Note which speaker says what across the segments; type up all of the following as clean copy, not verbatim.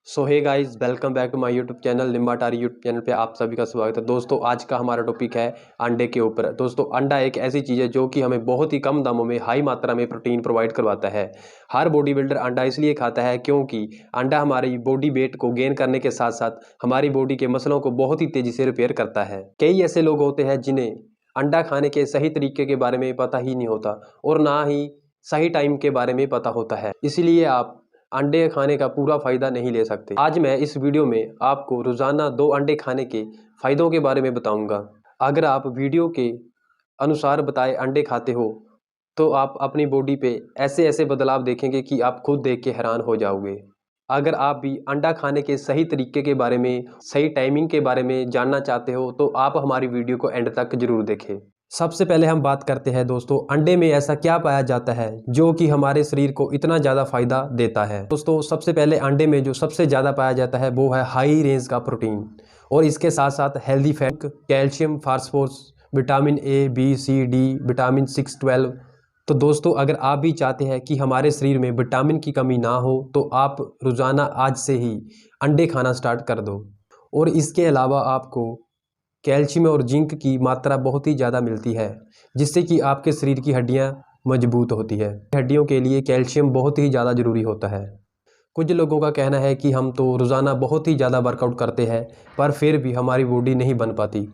Speaker 1: So hey guys, welcome back to my YouTube channel निम्बाटारी YouTube channel पे आप सभी का स्वागत है। दोस्तों, आज का हमारा टॉपिक है अंडे के ऊपर। दोस्तों, अंडा एक ऐसी चीज़ है जो कि हमें बहुत ही कम दामों में हाई मात्रा में प्रोटीन प्रोवाइड करवाता है। हर बॉडी बिल्डर अंडा इसलिए खाता है क्योंकि अंडा हमारी बॉडी वेट को गेन करने के साथ साथ हमारी बॉडी के मसलों को बहुत ही तेज़ी से रिपेयर करता है। कई ऐसे लोग होते हैं जिन्हें अंडा खाने के सही तरीके के बारे में पता ही नहीं होता और ना ही सही टाइम के बारे में पता होता है, इसलिए आप अंडे खाने का पूरा फ़ायदा नहीं ले सकते। आज मैं इस वीडियो में आपको रोज़ाना 2 अंडे खाने के फ़ायदों के बारे में बताऊंगा। अगर आप वीडियो के अनुसार बताए अंडे खाते हो तो आप अपनी बॉडी पे ऐसे ऐसे बदलाव देखेंगे कि आप खुद देख के हैरान हो जाओगे। अगर आप भी अंडा खाने के सही तरीके के बारे में, सही टाइमिंग के बारे में जानना चाहते हो तो आप हमारी वीडियो को एंड तक ज़रूर देखें। सबसे पहले हम बात करते हैं दोस्तों, अंडे में ऐसा क्या पाया जाता है जो कि हमारे शरीर को इतना ज़्यादा फ़ायदा देता है। दोस्तों, सबसे पहले अंडे में जो सबसे ज़्यादा पाया जाता है वो है हाई रेंज का प्रोटीन और इसके साथ साथ healthy fat, calcium, phosphorus, vitamin A, B, C, D, vitamin 6, 12। तो दोस्तों, अगर आप भी चाहते हैं कि हमारे शरीर में विटामिन की कमी ना हो तो आप रोज़ाना आज से ही अंडे खाना स्टार्ट कर दो। और इसके अलावा आपको कैल्शियम और जिंक की मात्रा बहुत ही ज़्यादा मिलती है जिससे कि आपके शरीर की हड्डियां मजबूत होती है। हड्डियों के लिए कैल्शियम बहुत ही ज़्यादा ज़रूरी होता है। कुछ लोगों का कहना है कि हम तो रोज़ाना बहुत ही ज़्यादा वर्कआउट करते हैं पर फिर भी हमारी बॉडी नहीं बन पाती।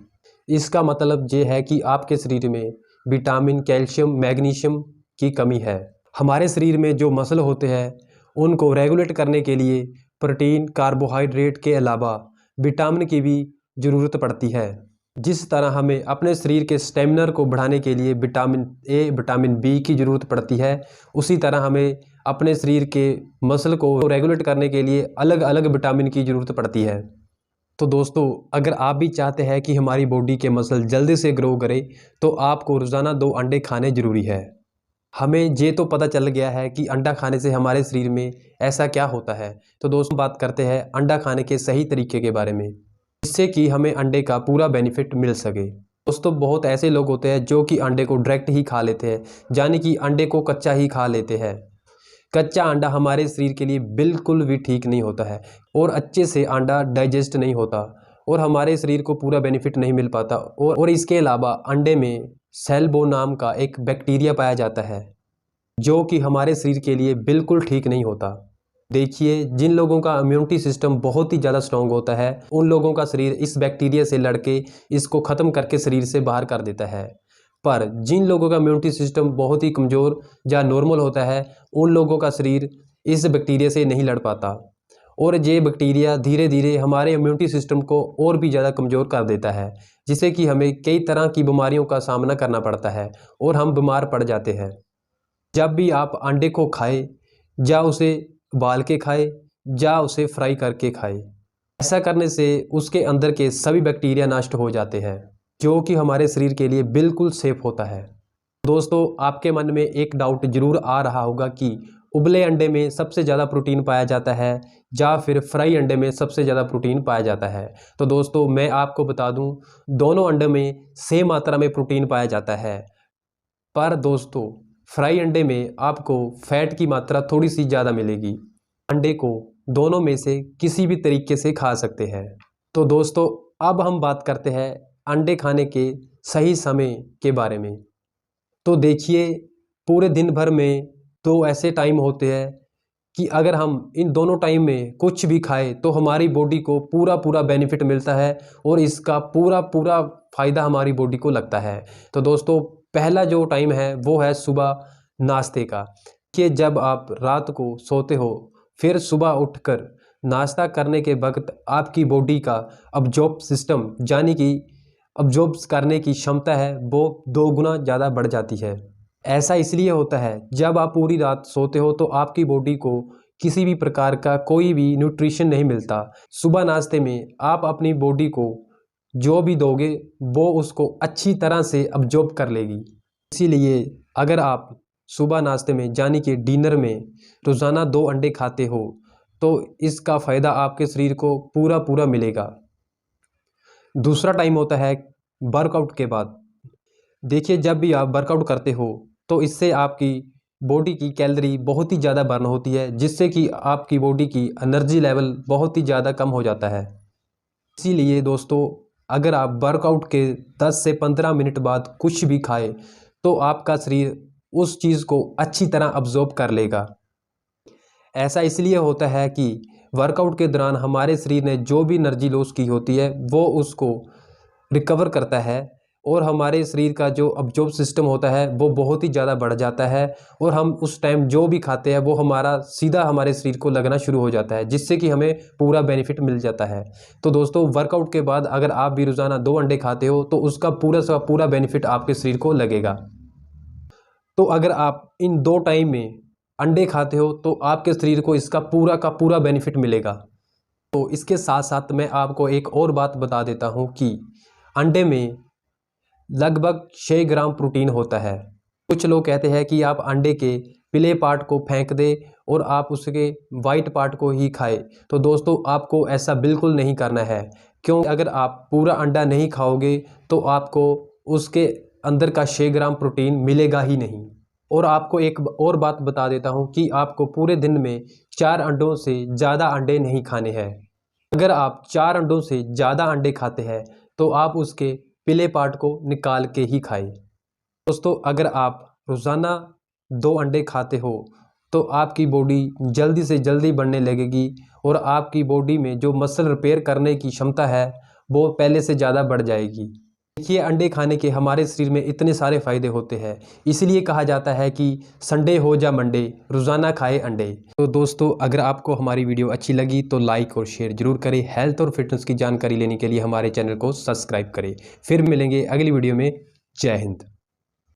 Speaker 1: इसका मतलब ये है कि आपके शरीर में विटामिन, कैल्शियम, मैग्नीशियम की कमी है। हमारे शरीर में जो मसल होते हैं उनको रेगुलेट करने के लिए प्रोटीन, कार्बोहाइड्रेट के अलावा विटामिन की भी ज़रूरत पड़ती है। जिस तरह हमें अपने शरीर के स्टेमिना को बढ़ाने के लिए विटामिन ए, विटामिन बी की ज़रूरत पड़ती है, उसी तरह हमें अपने शरीर के मसल को रेगुलेट करने के लिए अलग अलग विटामिन की ज़रूरत पड़ती है। तो दोस्तों, अगर आप भी चाहते हैं कि हमारी बॉडी के मसल जल्दी से ग्रो करे तो आपको रोज़ाना 2 अंडे खाने ज़रूरी है। हमें ये तो पता चल गया है कि अंडा खाने से हमारे शरीर में ऐसा क्या होता है। तो दोस्तों, बात करते हैं अंडा खाने के सही तरीके के बारे में जिससे कि हमें अंडे का पूरा बेनिफिट मिल सके। दोस्तों, बहुत ऐसे लोग होते हैं जो कि अंडे को डायरेक्ट ही खा लेते हैं, यानी कि अंडे को कच्चा ही खा लेते हैं। कच्चा अंडा हमारे शरीर के लिए बिल्कुल भी ठीक नहीं होता है और अच्छे से अंडा डाइजेस्ट नहीं होता और हमारे शरीर को पूरा बेनिफिट नहीं मिल पाता। और इसके अलावा अंडे में सैल्मोनेला नाम का एक बैक्टीरिया पाया जाता है जो कि हमारे शरीर के लिए बिल्कुल ठीक नहीं होता। देखिए, जिन लोगों का इम्यूनिटी सिस्टम बहुत ही ज़्यादा स्ट्रॉन्ग होता है उन लोगों का शरीर इस बैक्टीरिया से लड़के इसको ख़त्म करके शरीर से बाहर कर देता है। पर जिन लोगों का इम्यूनिटी सिस्टम बहुत ही कमज़ोर या नॉर्मल होता है उन लोगों का शरीर इस बैक्टीरिया से नहीं लड़ पाता और ये बैक्टीरिया धीरे धीरे हमारे इम्यूनिटी सिस्टम को और भी ज़्यादा कमज़ोर कर देता है जिससे कि हमें कई तरह की बीमारियों का सामना करना पड़ता है और हम बीमार पड़ जाते हैं। जब भी आप अंडे को खाएं, या उसे उबाल के खाएं या उसे फ्राई करके खाएं, ऐसा करने से उसके अंदर के सभी बैक्टीरिया नष्ट हो जाते हैं जो कि हमारे शरीर के लिए बिल्कुल सेफ होता है। दोस्तों, आपके मन में एक डाउट जरूर आ रहा होगा कि उबले अंडे में सबसे ज़्यादा प्रोटीन पाया जाता है या फिर फ्राई अंडे में सबसे ज़्यादा प्रोटीन पाया जाता है। तो दोस्तों, मैं आपको बता दूं, दोनों अंडे में सेम मात्रा में प्रोटीन पाया जाता है। पर दोस्तों, फ्राई अंडे में आपको फैट की मात्रा थोड़ी सी ज़्यादा मिलेगी। अंडे को दोनों में से किसी भी तरीके से खा सकते हैं। तो दोस्तों, अब हम बात करते हैं अंडे खाने के सही समय के बारे में। तो देखिए, पूरे दिन भर में 2 ऐसे टाइम होते हैं कि अगर हम इन दोनों टाइम में कुछ भी खाएं तो हमारी बॉडी को पूरा पूरा बेनिफिट मिलता है और इसका पूरा पूरा फ़ायदा हमारी बॉडी को लगता है। तो दोस्तों, पहला जो टाइम है वो है सुबह नाश्ते का। कि जब आप रात को सोते हो फिर सुबह उठकर नाश्ता करने के वक्त आपकी बॉडी का अब्जॉर्ब सिस्टम, यानी कि अब्जॉर्ब करने की क्षमता है, वो 2 गुना ज़्यादा बढ़ जाती है। ऐसा इसलिए होता है जब आप पूरी रात सोते हो तो आपकी बॉडी को किसी भी प्रकार का कोई भी न्यूट्रिशन नहीं मिलता। सुबह नाश्ते में आप अपनी बॉडी को जो भी दोगे वो उसको अच्छी तरह से अब्जॉर्ब कर लेगी। इसीलिए अगर आप सुबह नाश्ते में, यानी कि डिनर में, रोज़ाना 2 अंडे खाते हो तो इसका फ़ायदा आपके शरीर को पूरा पूरा मिलेगा। दूसरा टाइम होता है वर्कआउट के बाद। देखिए, जब भी आप वर्कआउट करते हो तो इससे आपकी बॉडी की कैलोरी बहुत ही ज़्यादा बर्न होती है, जिससे कि आपकी बॉडी की एनर्जी लेवल बहुत ही ज़्यादा कम हो जाता है। इसीलिए दोस्तों, अगर आप वर्कआउट के 10 से 15 मिनट बाद कुछ भी खाएं तो आपका शरीर उस चीज़ को अच्छी तरह अब्जॉर्ब कर लेगा। ऐसा इसलिए होता है कि वर्कआउट के दौरान हमारे शरीर ने जो भी एनर्जी लॉस की होती है वो उसको रिकवर करता है और हमारे शरीर का जो अब्जॉर्ब सिस्टम होता है वो बहुत ही ज़्यादा बढ़ जाता है और हम उस टाइम जो भी खाते हैं वो हमारा सीधा हमारे शरीर को लगना शुरू हो जाता है, जिससे कि हमें पूरा बेनिफिट मिल जाता है। तो दोस्तों, वर्कआउट के बाद अगर आप भी रोज़ाना 2 अंडे खाते हो तो उसका पूरा बेनिफिट आपके शरीर को लगेगा। तो अगर आप इन 2 टाइम में अंडे खाते हो तो आपके शरीर को इसका पूरा का पूरा बेनिफिट मिलेगा। तो इसके साथ साथ मैं आपको एक और बात बता देता हूँ कि अंडे में लगभग 6 ग्राम प्रोटीन होता है। कुछ लोग कहते हैं कि आप अंडे के पीले पार्ट को फेंक दें और आप उसके वाइट पार्ट को ही खाएं। तो दोस्तों, आपको ऐसा बिल्कुल नहीं करना है, क्योंकि अगर आप पूरा अंडा नहीं खाओगे तो आपको उसके अंदर का 6 ग्राम प्रोटीन मिलेगा ही नहीं। और आपको एक और बात बता देता हूँ कि आपको पूरे दिन में 4 अंडों से ज़्यादा अंडे नहीं खाने हैं। अगर आप 4 अंडों से ज़्यादा अंडे खाते हैं तो आप उसके पीले पार्ट को निकाल के ही खाएं। दोस्तों, अगर आप रोज़ाना 2 अंडे खाते हो तो आपकी बॉडी जल्दी से जल्दी बढ़ने लगेगी और आपकी बॉडी में जो मसल रिपेयर करने की क्षमता है वो पहले से ज़्यादा बढ़ जाएगी। देखिए, अंडे खाने के हमारे शरीर में इतने सारे फ़ायदे होते हैं, इसलिए कहा जाता है कि संडे हो या मंडे, रोज़ाना खाए अंडे। तो दोस्तों, अगर आपको हमारी वीडियो अच्छी लगी तो लाइक और शेयर ज़रूर करें। हेल्थ और फिटनेस की जानकारी लेने के लिए हमारे चैनल को सब्सक्राइब करें। फिर मिलेंगे अगली वीडियो में। जय हिंद।